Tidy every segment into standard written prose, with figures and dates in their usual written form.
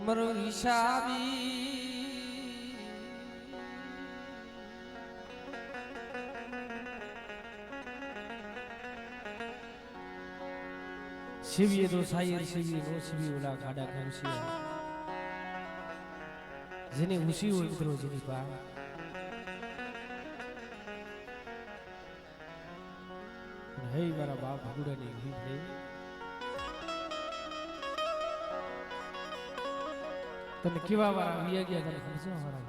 મરો હિસાબી શિવીએ તો સાયર શિવી નો શિવી ઓલા ખાડા ખાવશિયા જેને ઉસી હોય મિત્રો જેની પા હે મારા બાપ ભગુડાની ભીમ નહીં તને કેવા વાળા વિયા ગયા તને ખબર વાળા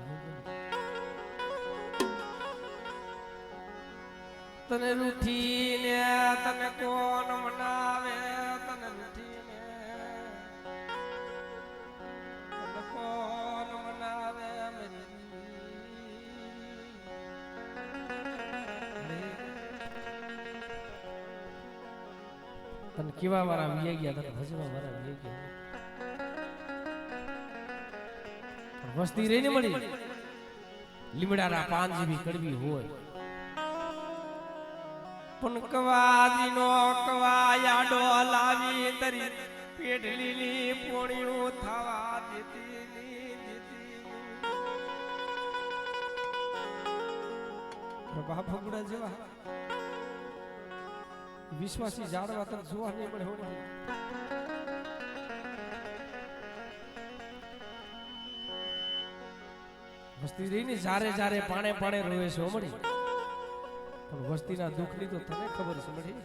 તને રૂઠીને તને કોણ મનાવે તને રૂઠીને તને કોણ મનાવે તને કેવા વાળા વિયા ગયા તને ભજવા વાળા વિયા ગયા વસ્તી રહીને મળી લીમડાના પાન જેવી કડવી હોય પણ કવાજી નો કવાયાડો લાવી તરી પેટ લીલી પોણીયું થવા દેતી બાપ ભગુડા જેવા વિશ્વાસી જાડવા તને જોવા નહીં મળે હોય વસ્તી રહીને જારે જારે પાણે પાણે રોવે છે મળી પણ વસ્તીના દુઃખની તો તને ખબર છે મળી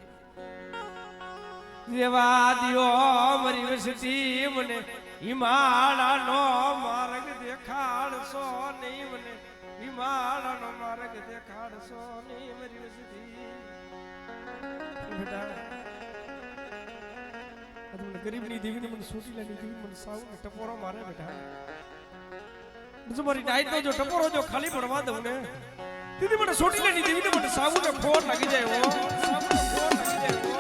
જેવા દિયો મરી વસતી મને હિમાળાનો માર્ગ દેખાડશો નહીં મને હિમાળાનો માર્ગ દેખાડશો નહીં મરી વસતી બેટા મને ગરીબની દેવીને મને સોટી લાગી દેવી મને સાવ ટપોરો મારે બેટા મારી નાઈટ નો જો ટપોરો જો ખાલી પડવા દઉં ને દીદી મને સોટી લેની દેવી ને મને સાબુ ને ફોન લાગી જાય હો સાબુ ને ફોન લાગી જાય હો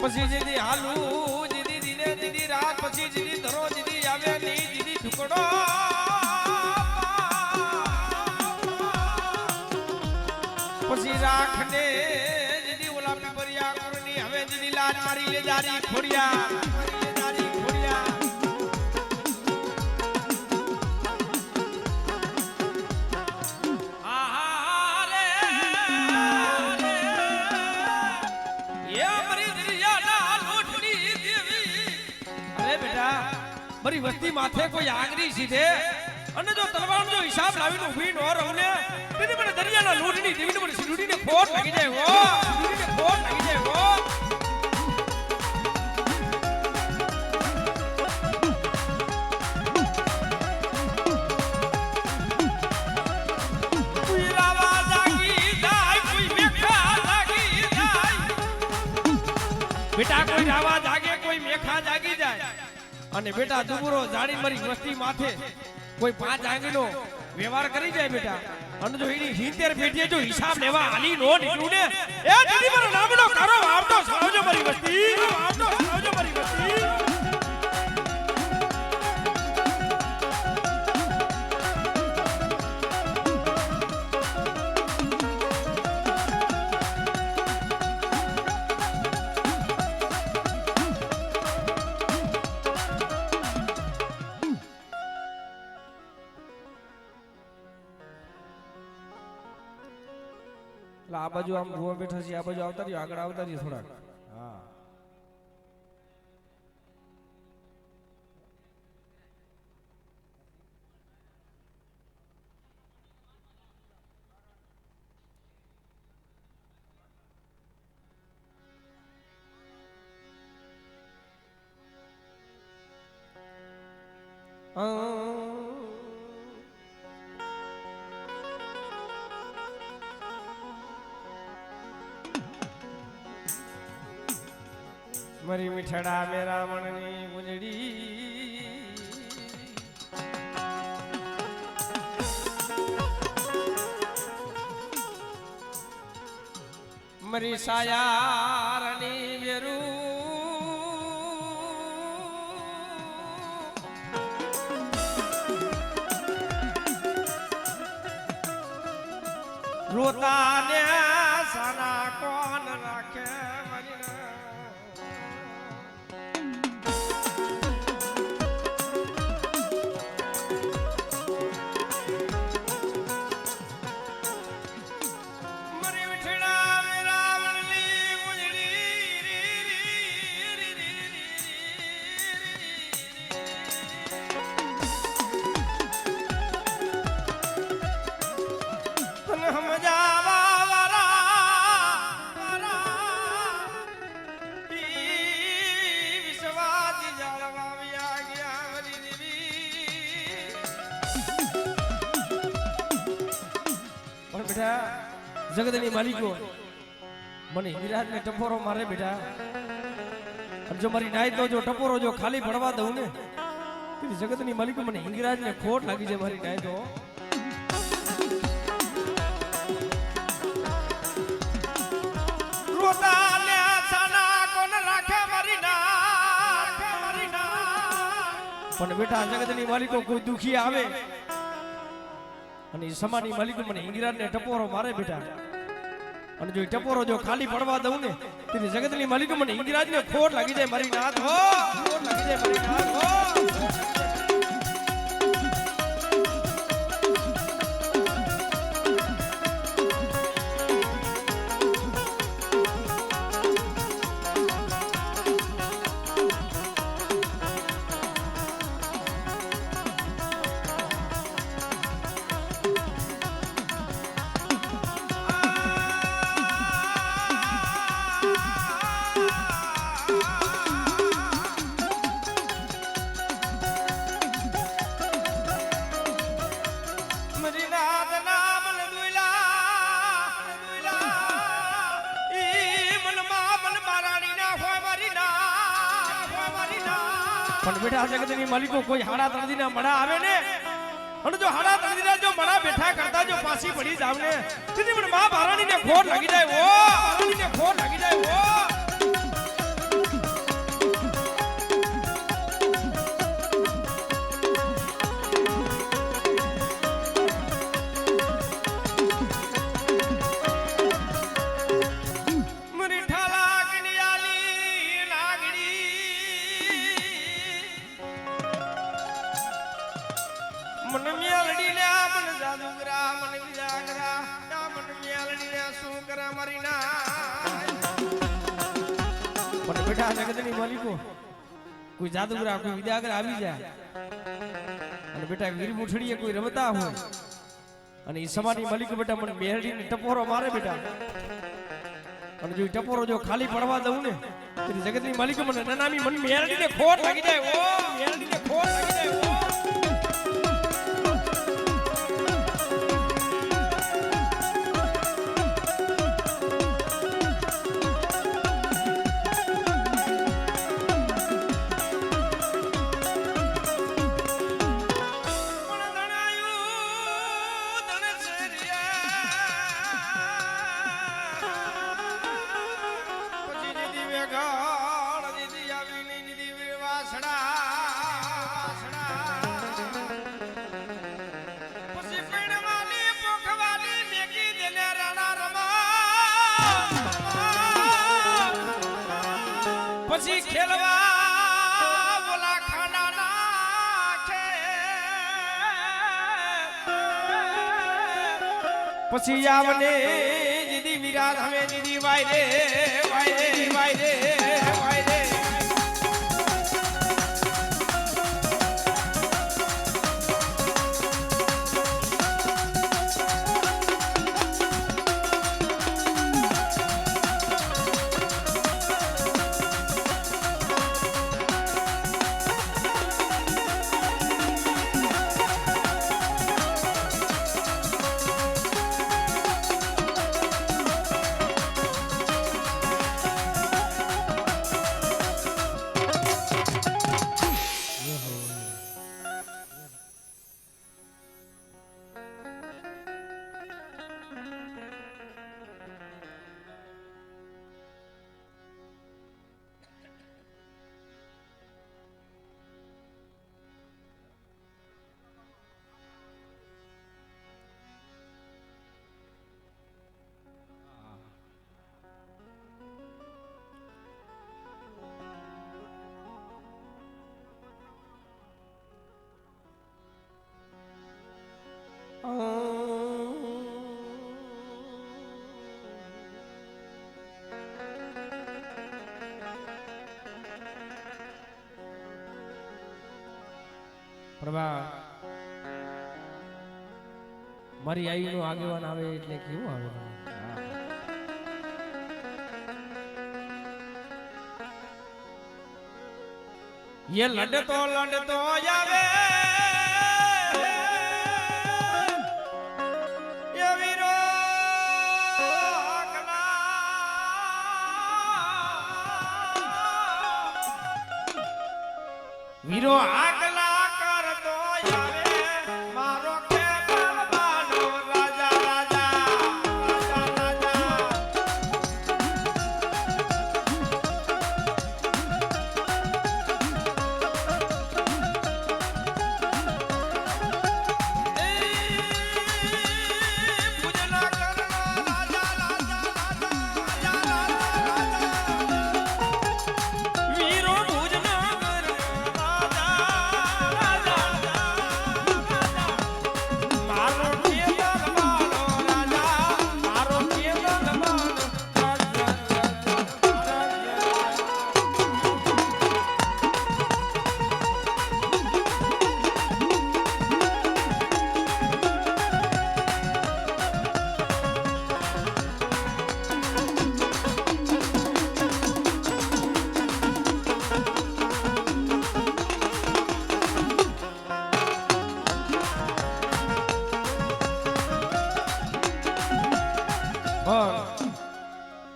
પછી જીદી હાલુ જીદી દિને જીદી રાત પછી જીદી ધરો જીદી આવે ની જીદી ટુકડો પછી રાખને જીદી ઓલા પીપરિયા કુરની હવે જીદી લાજ મારી લે જારી ખોડિયા મારી વસ્તી માથે કોઈ આગરી સીધે અને જો તલવારનો જો હિસાબ લાવીને ઊભી નો રહું ને તેથી મને દરિયાના લૂંટની દેવીને મને સીડીને ખોટ લાગી જાય હો સીડીને ખોટ લાગી જાય હો કોઈ રાવા જાગી જાય કોઈ મેખા જાગી જાય બેટા કોઈ રાવા જાગે કોઈ મેખા જાગી જાય અને બેટા દુબરો જાડી મરી વસ્તી માથે કોઈ પાંચ આંગળીનો વ્યવહાર કરી જાય બેટા અને જો એની 70 પેટીએ જો હિસાબ લેવા આલી નો નીકળું ને એ દીદી મારો નામનો કારો આવતો સાવજો મરી વસ્તી આવતો સાવજો મરી વસ્તી આ બાજુ આમ ગોવા બેઠા છે આ બાજુ આવતા રહ્યો આગળ આવતા રહ્યો થોડા હા મરી મીઠડા મેરા મણની ગુંજડી મરી સાયારની વેરું રોતા ને સાના કોણ રાખે જગતની માલિકો મને વિરાટ ને ટપોરો મારે બેટા જો મારી નાઈ તો જો ટપોરો જો ખાલી પડવા દઉં ને જગતની માલિકો મને હિંગરાજ ને ખોટ લાગી જાય મારી નાઈ તો રોતા ને આસાના કોણ રાખે મારી ના પણ બેટા જગતની માલિકો કોઈ દુખી આવે અને સમાની માલિકો મને હિંગરાજ ને ટપોરો મારે બેટા અને જો ટપોરો જો ખાલી પડવા દઉં ને તેથી જગતની માલિકો મને હિંગરાજ ને ખોટ લાગી જાય મારી નાથ હો ખોટ લાગી જાય મારી નાથ હો પણ બેટા જગતની માલિકો કોઈ હાડા તળદીના મડા આવે ને અને જો હાડા તળદીના જો મડા બેઠા કરતા જો પાછી પડી જાવ ને તેથી મને મા ભારાણીને ખોટ લાગી જાય ઓ ભારાણીને ખોટ લાગી જાય ઓ मन मेलडी ने मन जादूगरा मन विजागरा मन मेलडी ने શું કરે મારી ના પણ બેટા જગતની માલિકો કોઈ જાદુગરા કોઈ વિજાગરા આવી જાય અને બેટા વીર મુઠડીએ કોઈ રમતા હોય અને ઈ સમાની માલિકો બેટા મને મેલડી ને ટપોરો મારે બેટા અને જો ટપોરો જો ખાલી પડવા દઉં ને તો જગતની માલિકો મને નનામી મને મેલડી ને ખોટ લાગી જાય ઓ મેલડી ને ખોટ લાગી જાય ઓ પછી ખેલવા બોલા ખાના નાખે પછી આવને દીદી વિરાટ હવે દીદી વાય રે વાય રે વાય રે વાય રે પ્રભા મારી આઈનો આગેવાન આવે એટલે કેવું આવે ये लड़तो लड़तो जावे ये वीरो आकला वीरो आकला करतो जावे मारो के बानो राजा राजा राजा राजा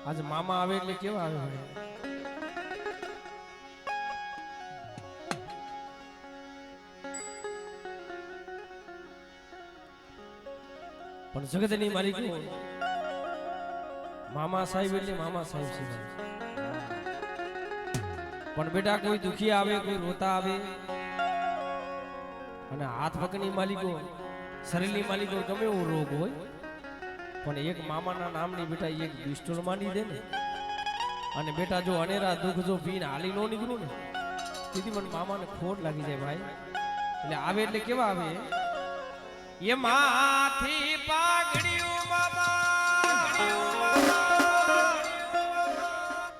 आज मामा આવે એટલે કેવા આવે પણ જગતની માલિક મામા સાહેબ એટલે મામા સાહેબ છે પણ બેટા કોઈ દુખી આવે કોઈ રોતા આવે અને હાથ પગની માલિકો શરીરની માલિકો ગમે એવો રોગ હોય પણ એક મામાના નામની બેટા એક બિસ્ટોર માંડી દે ને અને બેટા જો અનેરા દુઃખ જો પીને હાલી નો નીકળું ને તેથી મને મામાને ખોટ લાગી જાય ભાઈ એટલે આવે એટલે કેવા આવે એ માથી પાઘડ્યું મામા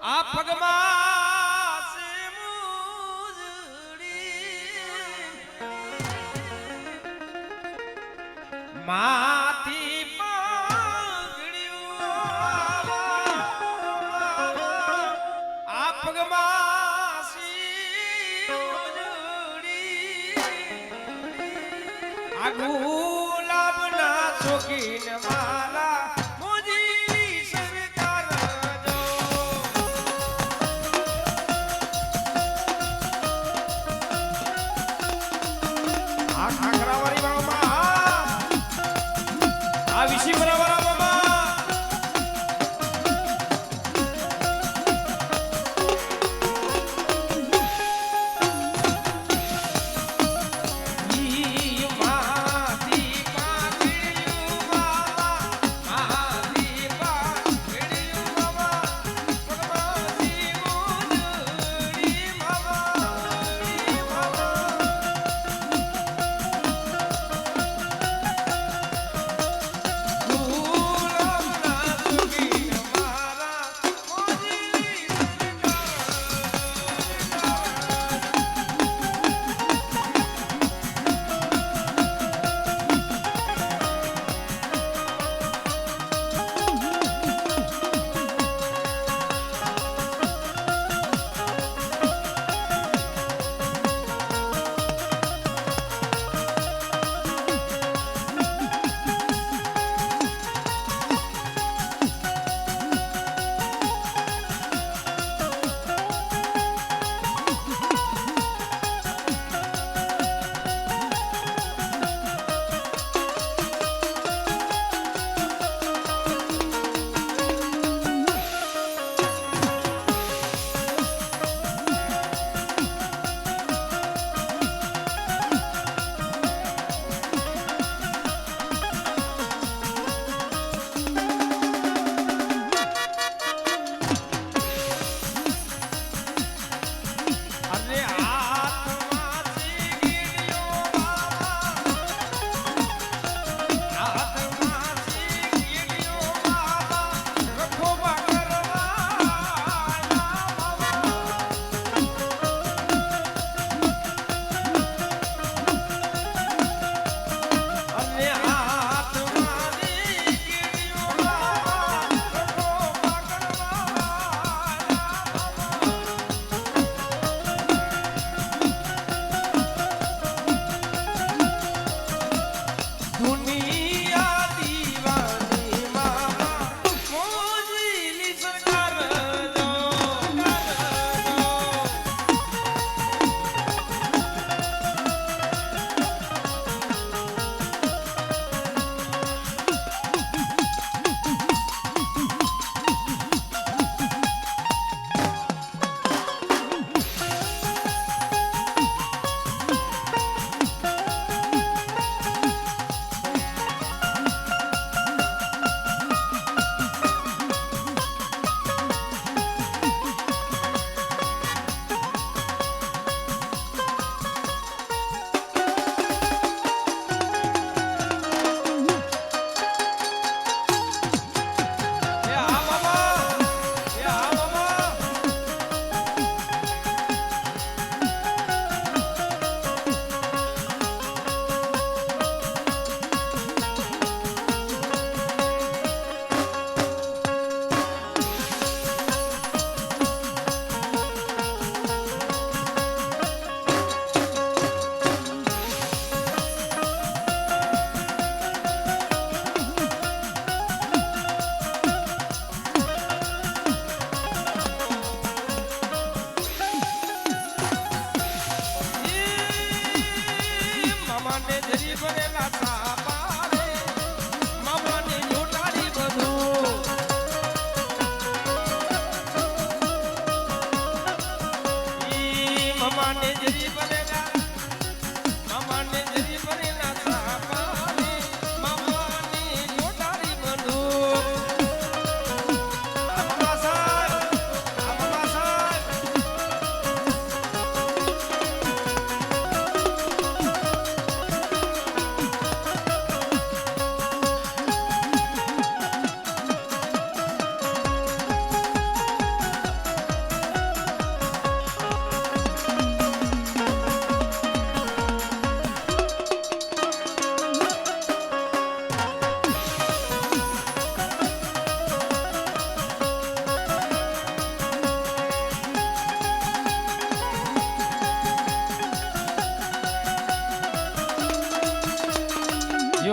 આ પગમાં માથી ગુલાબના શોખીન મારા મોજી સરકાર જો આ ખાખરાવાળી મામા આ વિશીપરાવાળા મામા ઈ માતી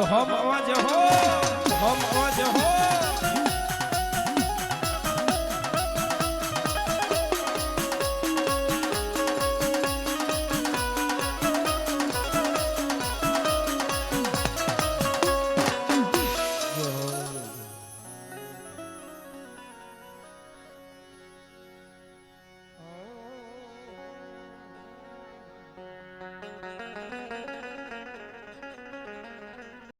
હમ અવાજ હો